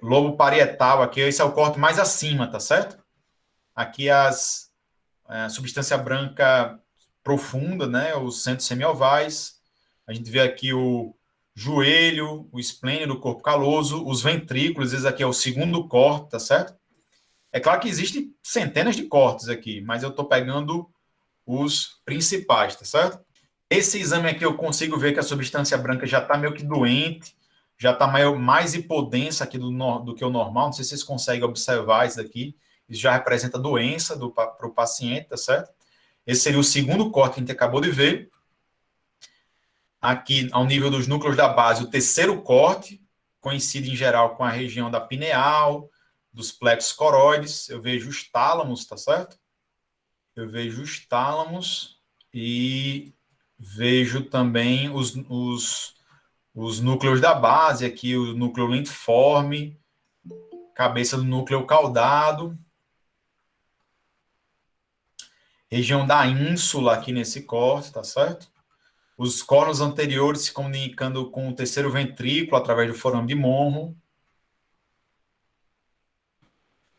Lobo parietal aqui, esse é o corte mais acima, tá certo? Aqui a substância branca profunda, né? Os centros semiovais. A gente vê aqui o joelho, o esplênio, o corpo caloso, os ventrículos, esse aqui é o segundo corte, tá certo? É claro que existem centenas de cortes aqui, mas eu estou pegando os principais, tá certo? Esse exame aqui eu consigo ver que a substância branca já está meio que doente, já está mais hipodensa aqui do que o normal. Não sei se vocês conseguem observar isso aqui. Isso já representa doença para o paciente, tá certo? Esse seria o segundo corte que a gente acabou de ver. Aqui, ao nível dos núcleos da base, o terceiro corte, coincide em geral com a região da pineal, dos plexos coroides. Eu vejo os tálamos, tá certo? Eu vejo os tálamos e vejo também os núcleos da base, aqui o núcleo lentiforme, cabeça do núcleo caudado, região da ínsula aqui nesse corte, tá certo? Os cornos anteriores se comunicando com o terceiro ventrículo através do forame de Monro.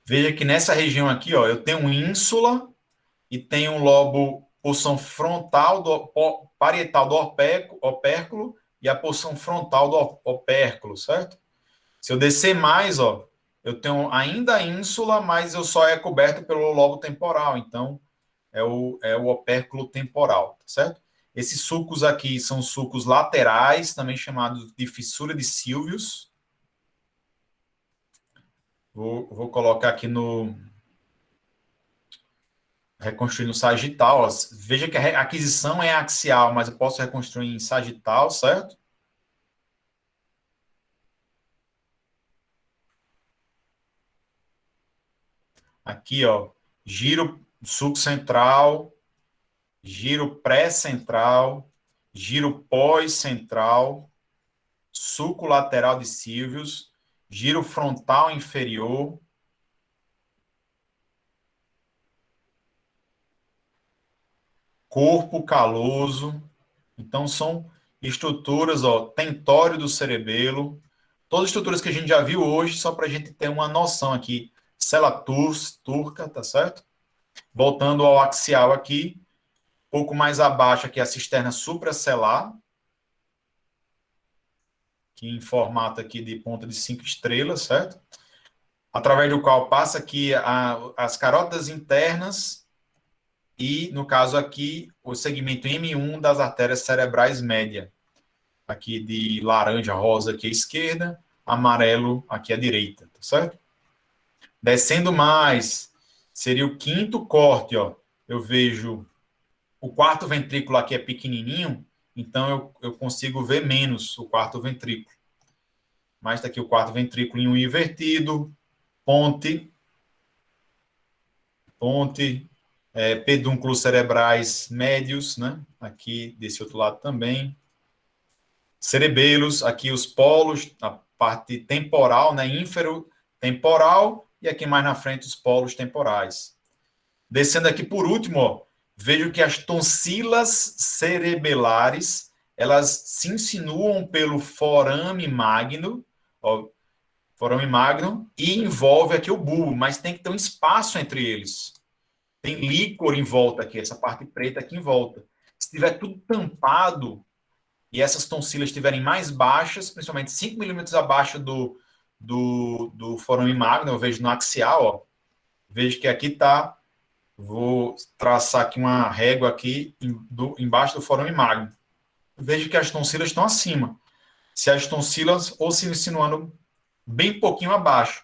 Veja que nessa região aqui, ó, eu tenho ínsula e tenho um lobo, porção frontal parietal do opérculo e a porção frontal do opérculo, certo? Se eu descer mais, ó, eu tenho ainda a ínsula, mas eu só é coberto pelo lobo temporal, então é o opérculo temporal, tá certo? Esses sulcos aqui são sulcos laterais, também chamados de fissura de Sylvius. Vou colocar aqui reconstruir no sagital. Ó. Veja que a aquisição é axial, mas eu posso reconstruir em sagital, certo? Aqui, ó, giro sulco central, giro pré-central, giro pós-central, sulco lateral de Sylvius, giro frontal inferior, corpo caloso. Então, são estruturas, ó, tentório do cerebelo, todas as estruturas que a gente já viu hoje, só para a gente ter uma noção aqui. Cela turca, tá certo? Voltando ao axial aqui, um pouco mais abaixo aqui a cisterna supracelular, que em formato aqui de ponta de 5 estrelas, certo? Através do qual passa aqui as carótidas internas e, no caso aqui, o segmento M1 das artérias cerebrais média. Aqui de laranja, rosa aqui à esquerda, amarelo aqui à direita, tá certo? Descendo mais, seria o quinto corte, ó. Eu vejo o quarto ventrículo aqui é pequenininho, então eu consigo ver menos o quarto ventrículo. Mas está aqui o quarto ventrículo em um invertido, ponte, pedúnculos cerebrais médios, né? Aqui desse outro lado também. Cerebelos, aqui os polos, a parte temporal, né? Ínfero temporal, e aqui mais na frente os polos temporais. Descendo aqui por último, ó, vejo que as tonsilas cerebelares, elas se insinuam pelo forame magno, ó, forame magno, e envolve aqui o bulbo, mas tem que ter um espaço entre eles. Tem líquor em volta aqui, essa parte preta aqui em volta. Se tiver tudo tampado e essas tonsilas estiverem mais baixas, principalmente 5 milímetros abaixo do forame magno, eu vejo no axial, ó, vejo que aqui está. Vou traçar aqui uma régua aqui embaixo do forame magno. Vejo que as tonsilas estão acima. Se as tonsilas ou se insinuando bem pouquinho abaixo.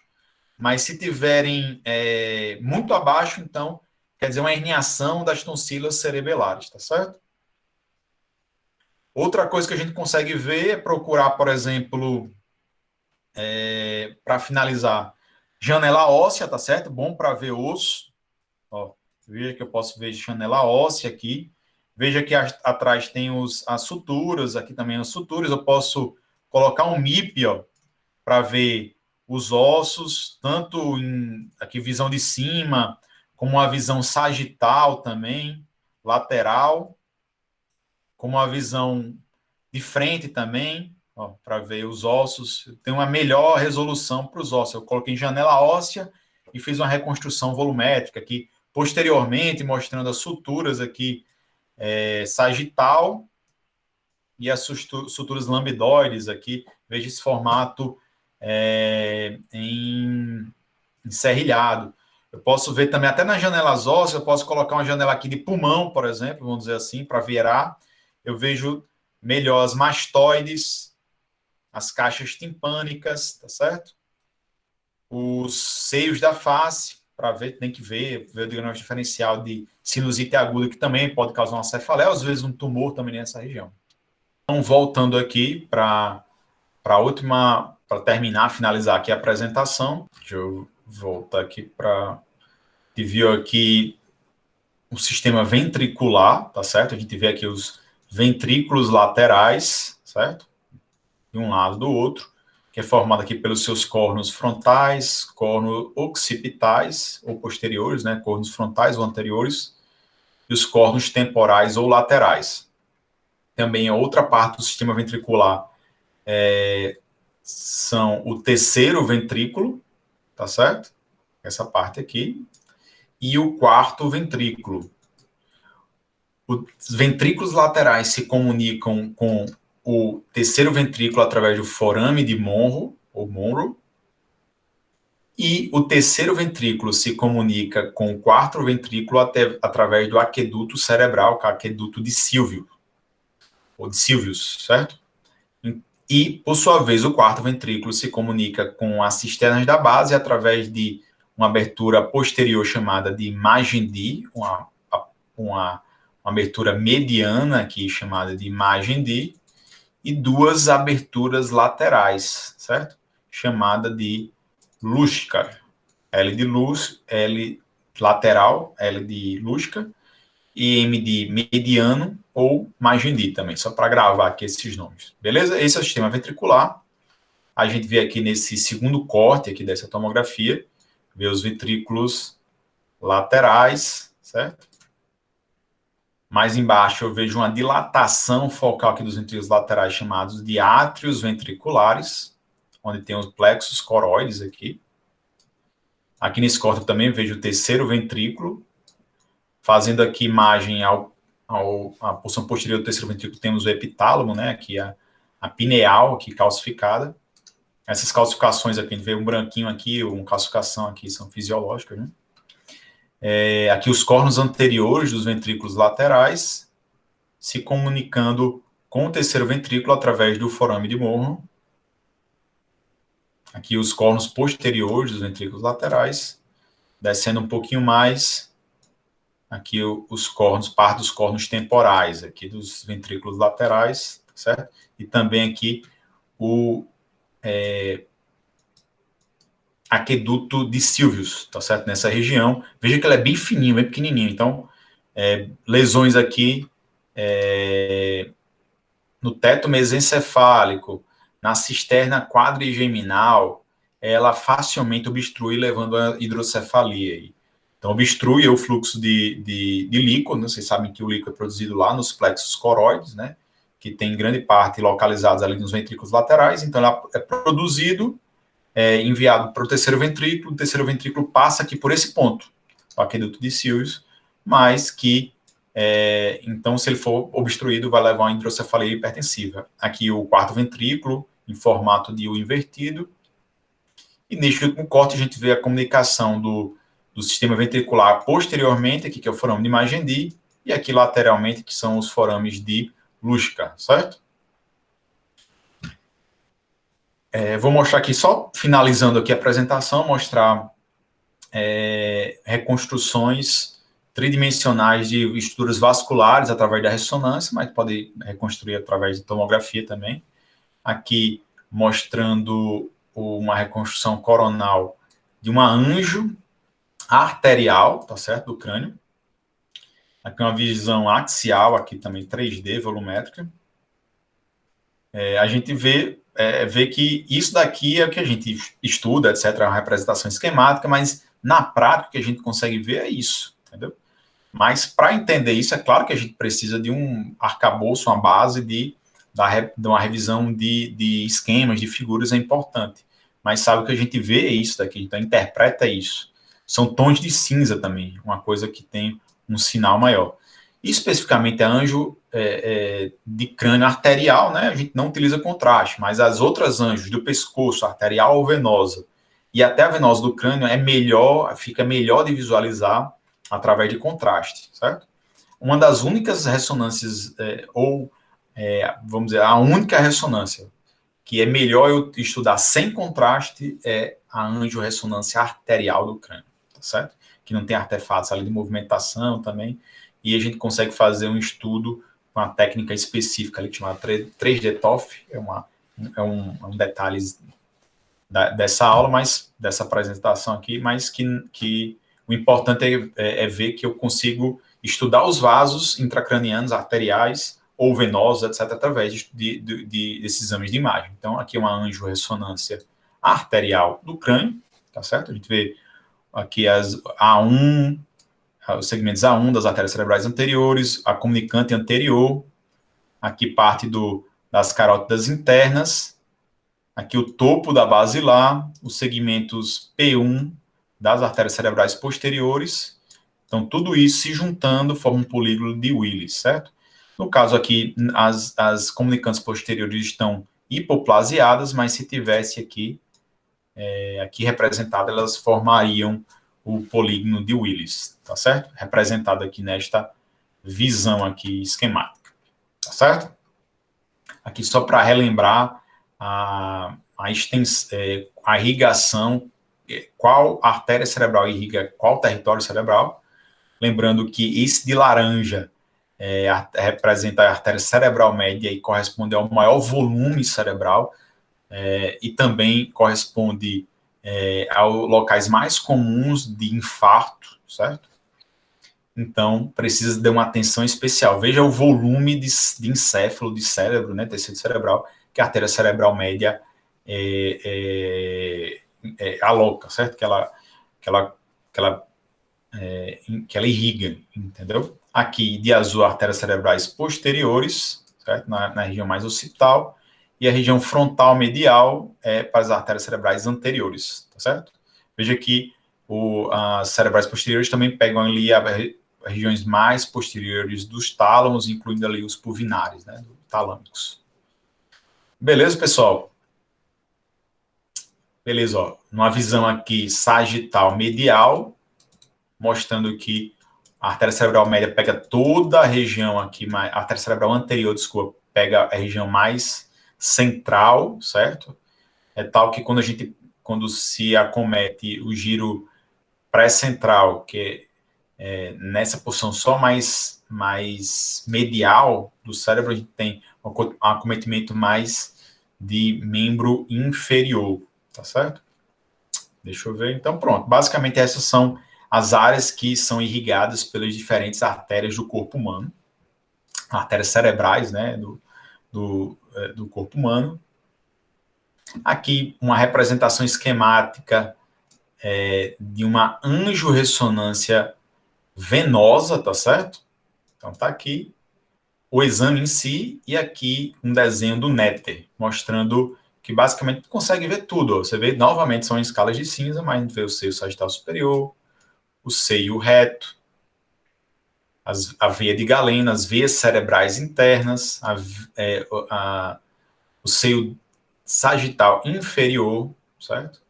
Mas se tiverem muito abaixo, então quer dizer uma herniação das tonsilas cerebelares, tá certo? Outra coisa que a gente consegue ver é procurar, por exemplo, para finalizar, janela óssea, tá certo? Bom para ver osso. Ó, veja que eu posso ver janela óssea aqui. Veja que atrás tem as suturas, aqui também as suturas. Eu posso colocar um MIP, ó, para ver os ossos, tanto aqui visão de cima, como a visão sagital também, lateral, como a visão de frente também, para ver os ossos. Tem uma melhor resolução para os ossos. Eu coloquei em janela óssea e fiz uma reconstrução volumétrica aqui, posteriormente, mostrando as suturas aqui sagital e as suturas lambdoides aqui. Veja esse formato em serrilhado. Eu posso ver também, até nas janelas ósseas, eu posso colocar uma janela aqui de pulmão, por exemplo, vamos dizer assim, para virar. Eu vejo melhor as mastoides, as caixas timpânicas, tá certo? Os seios da face, para ver, tem que ver o diagnóstico diferencial de sinusite aguda, que também pode causar uma cefaleia, às vezes um tumor também nessa região. Então, voltando aqui para a última, para terminar, finalizar aqui a apresentação, deixa eu voltar aqui para... A gente viu aqui o sistema ventricular, tá certo? A gente vê aqui os ventrículos laterais, certo? De um lado do outro, que é formado aqui pelos seus córneos frontais, córneos occipitais ou posteriores, né? Córneos frontais ou anteriores, e os córneos temporais ou laterais. Também a outra parte do sistema ventricular são o terceiro ventrículo, tá certo? Essa parte aqui, e o quarto ventrículo. Os ventrículos laterais se comunicam com o terceiro ventrículo através do forame de Monro, ou Monro, e o terceiro ventrículo se comunica com o quarto ventrículo através do aqueduto cerebral, que é o aqueduto de Silvio, ou de Silvius, certo? E, por sua vez, o quarto ventrículo se comunica com as cisternas da base através de uma abertura posterior chamada de Magendie, uma abertura mediana aqui chamada de Magendie, e duas aberturas laterais, certo? Chamada de Luschka. L de luz, L lateral, L de Luschka, e M de mediano ou Magendie também, só para gravar aqui esses nomes. Beleza? Esse é o sistema ventricular. A gente vê aqui nesse segundo corte aqui dessa tomografia, vê os ventrículos laterais, certo? Mais embaixo eu vejo uma dilatação focal aqui dos ventrículos laterais chamados de átrios ventriculares, onde tem os plexos coroides aqui. Aqui nesse corte eu também vejo o terceiro ventrículo, fazendo aqui imagem à porção posterior do terceiro ventrículo, temos o epitálamo, né? Aqui a pineal aqui calcificada. Essas calcificações aqui, a gente vê um branquinho aqui, uma calcificação aqui, são fisiológicas, né? Aqui os córneos anteriores dos ventrículos laterais se comunicando com o terceiro ventrículo através do forame de Monro, Aqui os cornos posteriores dos ventrículos laterais, descendo um pouquinho mais, aqui os cornos, parte dos cornos temporais, aqui dos ventrículos laterais, certo? E também aqui o aqueduto de Sylvius, tá certo? Nessa região. Veja que ela é bem fininha, bem pequenininha. Então, lesões aqui no teto mesencefálico, na cisterna quadrigeminal, ela facilmente obstrui, levando a hidrocefalia. Então, obstrui o fluxo de líquido, né? Vocês sabem que o líquido é produzido lá nos plexos coroides, né? Que tem grande parte localizados ali nos ventrículos laterais. Então, ela é produzido, enviado para o terceiro ventrículo passa aqui por esse ponto, o aqueduto de Sylvius, mas que então, se ele for obstruído, vai levar a uma hidrocefalia hipertensiva. Aqui o quarto ventrículo, em formato de U invertido. E neste último corte, a gente vê a comunicação do sistema ventricular posteriormente, aqui que é o forame de Magendie, e aqui lateralmente, que são os forames de Luschka, certo? Vou mostrar aqui, só finalizando aqui a apresentação, mostrar reconstruções tridimensionais de estruturas vasculares através da ressonância, mas pode reconstruir através de tomografia também. Aqui mostrando uma reconstrução coronal de uma anjo arterial, tá certo, do crânio. Aqui uma visão axial, aqui também 3D, volumétrica. A gente vê que isso daqui é o que a gente estuda, etc., é uma representação esquemática, mas na prática o que a gente consegue ver é isso, entendeu? Mas para entender isso, é claro que a gente precisa de um arcabouço, uma base de uma revisão de esquemas, de figuras é importante. Mas sabe que a gente vê isso daqui, então interpreta isso. São tons de cinza também, uma coisa que tem um sinal maior. Especificamente a anjo de crânio arterial, né? A gente não utiliza contraste, mas as outras anjos do pescoço, arterial ou venosa, e até a venosa do crânio fica melhor de visualizar através de contraste, certo? Uma das únicas ressonâncias, vamos dizer, a única ressonância que é melhor eu estudar sem contraste é a angiorressonância arterial do crânio, tá certo? Que não tem artefatos ali de movimentação também, e a gente consegue fazer um estudo com uma técnica específica ali, chamada 3D TOF, é um detalhe dessa aula, mas dessa apresentação aqui, mas que o importante é ver que eu consigo estudar os vasos intracranianos, arteriais ou venosos, etc., através desses exames de imagem. Então, aqui é uma angiorressonância arterial do crânio, tá certo? A gente vê aqui os segmentos A1 das artérias cerebrais anteriores, a comunicante anterior, aqui parte das carótidas internas, aqui o topo da basilar, os segmentos P1 das artérias cerebrais posteriores. Então, tudo isso se juntando forma um polígono de Willis, certo? No caso aqui, as comunicantes posteriores estão hipoplasiadas, mas se tivesse aqui representado, elas formariam o polígono de Willis, tá certo? Representado aqui nesta visão aqui esquemática, tá certo? Aqui só para relembrar a irrigação, qual artéria cerebral irriga qual território cerebral. Lembrando que esse de laranja representa a artéria cerebral média e corresponde ao maior volume cerebral, e também corresponde aos locais mais comuns de infarto, certo? Então, precisa de uma atenção especial. Veja o volume de encéfalo, de cérebro, né, tecido cerebral, que a artéria cerebral média aloca, certo? Que ela irriga, entendeu? Aqui, de azul, artérias cerebrais posteriores, certo? Na região mais occipital, e a região frontal medial para as artérias cerebrais anteriores, tá certo? Veja que as cerebrais posteriores também pegam ali as regiões mais posteriores dos tálamos, incluindo ali os pulvinares, né, talâmicos. Beleza, pessoal? Beleza, ó. Numa visão aqui sagital medial, mostrando que a artéria cerebral média pega toda a região aqui, a artéria cerebral anterior, desculpa, pega a região mais central, certo? É tal que quando a gente quando se acomete o giro pré-central, que é nessa porção só mais medial do cérebro, a gente tem um acometimento mais de membro inferior, tá certo? Deixa eu ver. Então, pronto. Basicamente, essas são as áreas que são irrigadas pelas diferentes artérias do corpo humano, artérias cerebrais, né, do corpo humano. Aqui, uma representação esquemática de uma angiorressonância venosa, tá certo? Então, tá aqui o exame em si e aqui um desenho do Netter, mostrando que basicamente consegue ver tudo. Você vê, novamente, são em escalas de cinza, mas a gente vê o seio sagital superior, o seio reto, a veia de Galena, as veias cerebrais internas, o seio sagital inferior, certo?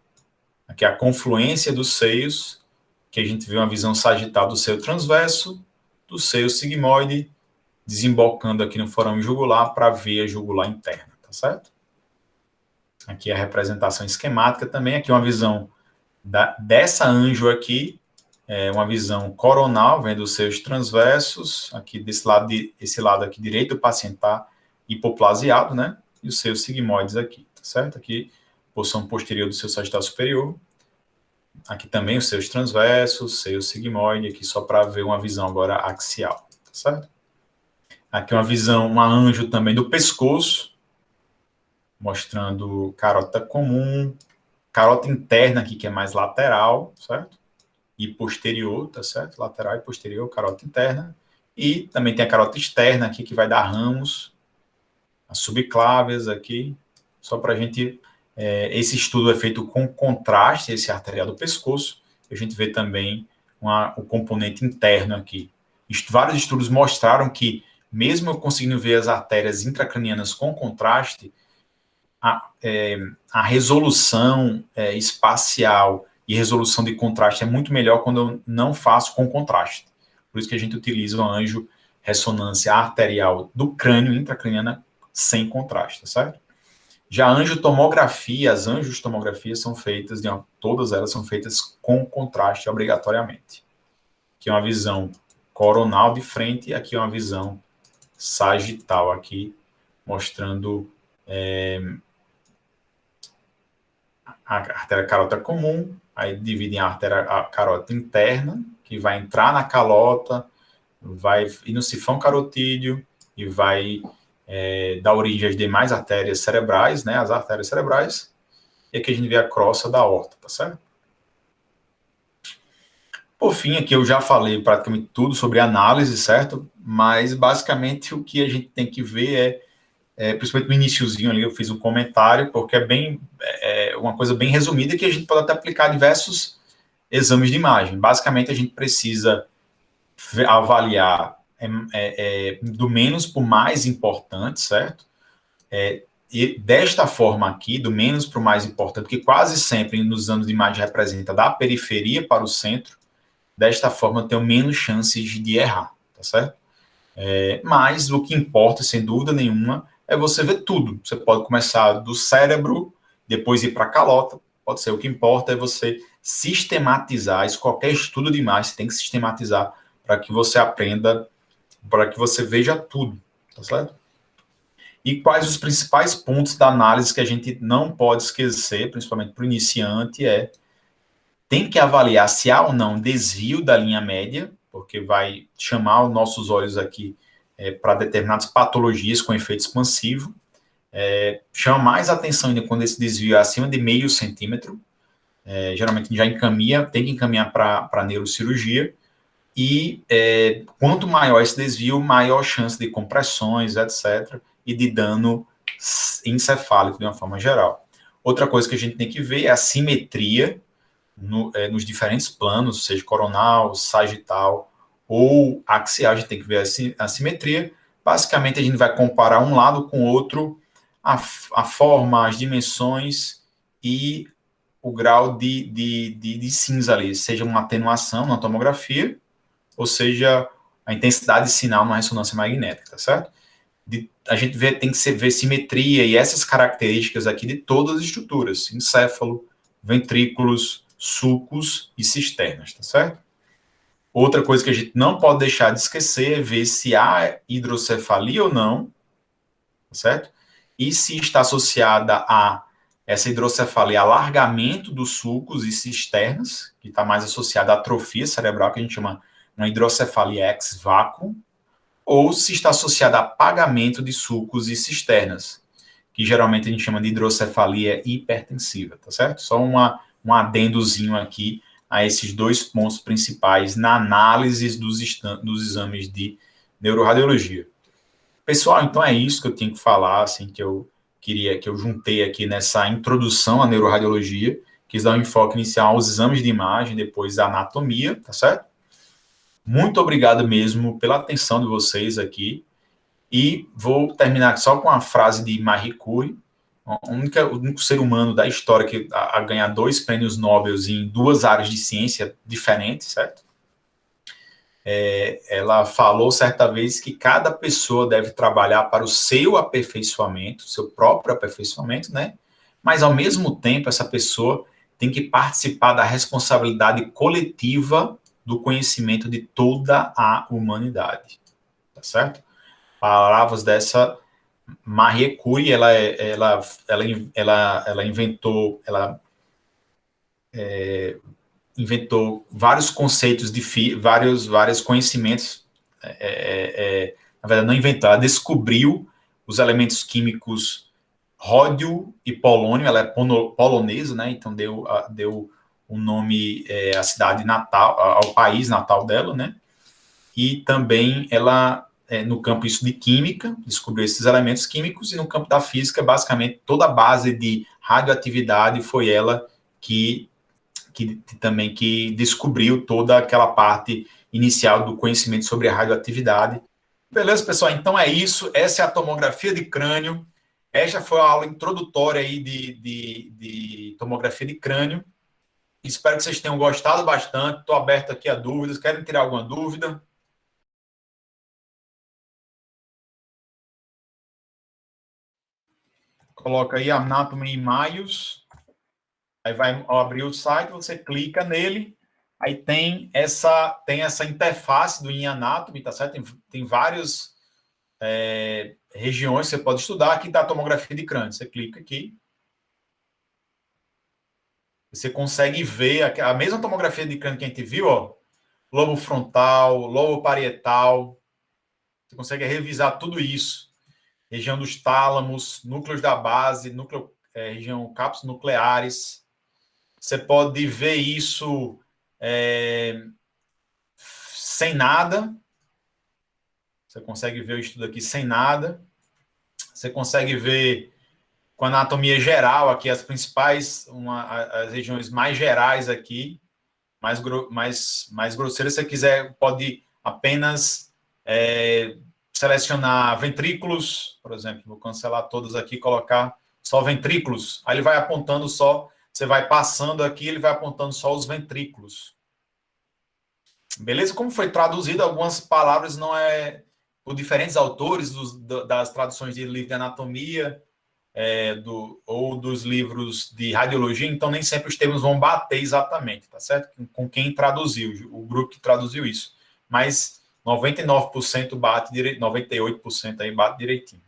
Aqui a confluência dos seios, que a gente vê uma visão sagital do seio transverso, do seio sigmoide, desembocando aqui no forame jugular para a veia jugular interna, tá certo? Aqui a representação esquemática também, aqui uma visão dessa anjo aqui, uma visão coronal, vendo os seios transversos, aqui esse lado aqui direito do paciente está hipoplasiado, né? E os seios sigmoides aqui, tá certo? Aqui, porção posterior do seio sagital superior. Aqui também os seios transversos, seio sigmoide, aqui só para ver uma visão agora axial, tá certo? Aqui uma anjo também do pescoço, mostrando carota comum, carota interna aqui, que é mais lateral, certo? E posterior, tá certo? Lateral e posterior, carota interna. E também tem a carota externa aqui, que vai dar ramos, as subclávias aqui, só para a gente... esse estudo é feito com contraste, esse arterial do pescoço. A gente vê também o componente interno aqui. Vários estudos mostraram que, mesmo eu conseguindo ver as artérias intracranianas com contraste, a resolução espacial e resolução de contraste é muito melhor quando eu não faço com contraste. Por isso que a gente utiliza o anjo ressonância arterial do crânio intracraniana sem contraste, tá certo? Já a angiotomografia, as angiotomografias são feitas, todas elas são feitas com contraste obrigatoriamente. Aqui é uma visão coronal de frente e aqui é uma visão sagital aqui, mostrando a artéria carótida comum, aí divide em a carótida interna, que vai entrar na calota, vai ir no sifão carotídeo e vai dar origem às demais artérias cerebrais, né, as artérias cerebrais, e aqui a gente vê a crosta da aorta, tá certo? Por fim, aqui eu já falei praticamente tudo sobre análise, certo? Mas, basicamente, o que a gente tem que ver principalmente no iniciozinho ali, eu fiz um comentário, porque é uma coisa bem resumida que a gente pode até aplicar diversos exames de imagem. Basicamente, a gente precisa avaliar do menos para o mais importante, certo? E desta forma aqui, do menos para o mais importante, que quase sempre nos exames de imagem representa da periferia para o centro, desta forma eu tenho menos chances de errar, tá certo? Mas o que importa, sem dúvida nenhuma, é você ver tudo. Você pode começar do cérebro, depois ir para a calota, pode ser. O que importa é você sistematizar. Isso, qualquer estudo de imagem, você tem que sistematizar para que você aprenda, para que você veja tudo, tá certo? E quais os principais pontos da análise que a gente não pode esquecer, principalmente para o iniciante, tem que avaliar se há ou não desvio da linha média, porque vai chamar os nossos olhos aqui para determinadas patologias com efeito expansivo. Chama mais atenção ainda quando esse desvio é acima de 0,5 centímetro. Geralmente já tem que encaminhar para neurocirurgia. E quanto maior esse desvio, maior chance de compressões, etc., e de dano encefálico de uma forma geral. Outra coisa que a gente tem que ver é a simetria nos diferentes planos, seja coronal, sagital ou axial, a gente tem que ver a simetria. Basicamente, a gente vai comparar um lado com o outro, a forma, as dimensões e o grau de cinza ali, seja uma atenuação na tomografia, ou seja, a intensidade de sinal na ressonância magnética, tá certo? A gente tem que ver simetria e essas características aqui de todas as estruturas, encéfalo, ventrículos, sulcos e cisternas, tá certo? Outra coisa que a gente não pode deixar de esquecer é ver se há hidrocefalia ou não, tá certo? E se está associada a essa hidrocefalia, alargamento dos sulcos e cisternas, que está mais associada à atrofia cerebral, que a gente chama uma hidrocefalia ex vácuo, ou se está associada a apagamento de sulcos e cisternas, que geralmente a gente chama de hidrocefalia hipertensiva, tá certo? Só um adendozinho aqui a esses dois pontos principais na análise dos exames de neuroradiologia. Pessoal, então é isso que eu tenho que falar, assim, que eu juntei aqui nessa introdução à neuroradiologia, quis dar um enfoque inicial aos exames de imagem, depois a anatomia, tá certo? Muito obrigado mesmo pela atenção de vocês aqui. E vou terminar só com uma frase de Marie Curie, o único ser humano da história a ganhar 2 prêmios Nobel em 2 áreas de ciência diferentes, certo? Ela falou certa vez que cada pessoa deve trabalhar para o seu aperfeiçoamento, seu próprio aperfeiçoamento, né? Mas, ao mesmo tempo, essa pessoa tem que participar da responsabilidade coletiva do conhecimento de toda a humanidade, tá certo? Palavras dessa Marie Curie, ela inventou vários conceitos de vários conhecimentos. Na verdade, não inventou, ela descobriu os elementos químicos ródio e polônio. Ela é polonesa, né? Então deu o nome à cidade natal, ao país natal dela, né? E também ela no campo isso de química, descobriu esses elementos químicos, e no campo da física, basicamente, toda a base de radioatividade foi ela que também que descobriu toda aquela parte inicial do conhecimento sobre a radioatividade. Beleza, pessoal? Então é isso. Essa é a tomografia de crânio. Esta foi a aula introdutória aí de tomografia de crânio. Espero que vocês tenham gostado bastante. Estou aberto aqui a dúvidas. Querem tirar alguma dúvida? Coloca aí Anatomy in Maius. Aí vai abrir o site, você clica nele, aí tem essa interface do InAnatomy, tá certo? Tem várias regiões que você pode estudar. Aqui está a tomografia de crânio. Você clica aqui. Você consegue ver a mesma tomografia de crânio que a gente viu, ó. Lobo frontal, lobo parietal. Você consegue revisar tudo isso. Região dos tálamos, núcleos da base, região cápsulas nucleares. Você pode ver isso sem nada. Você consegue ver o estudo aqui sem nada. Você consegue ver com a anatomia geral aqui, as principais, as regiões mais gerais aqui, mais grosseiras. Se você quiser, pode apenas selecionar ventrículos, por exemplo. Vou cancelar todos aqui e colocar só ventrículos. Aí ele vai apontando só, você vai passando aqui, ele vai apontando só os ventrículos. Beleza? Como foi traduzido, algumas palavras não por diferentes autores das traduções de livro de anatomia ou dos livros de radiologia, então nem sempre os termos vão bater exatamente, tá certo? Com quem traduziu, o grupo que traduziu isso. Mas 99% bate direito, 98% aí bate direitinho.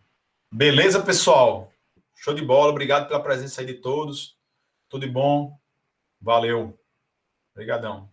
Beleza, pessoal? Show de bola, obrigado pela presença aí de todos. Tudo de bom. Valeu. Obrigadão.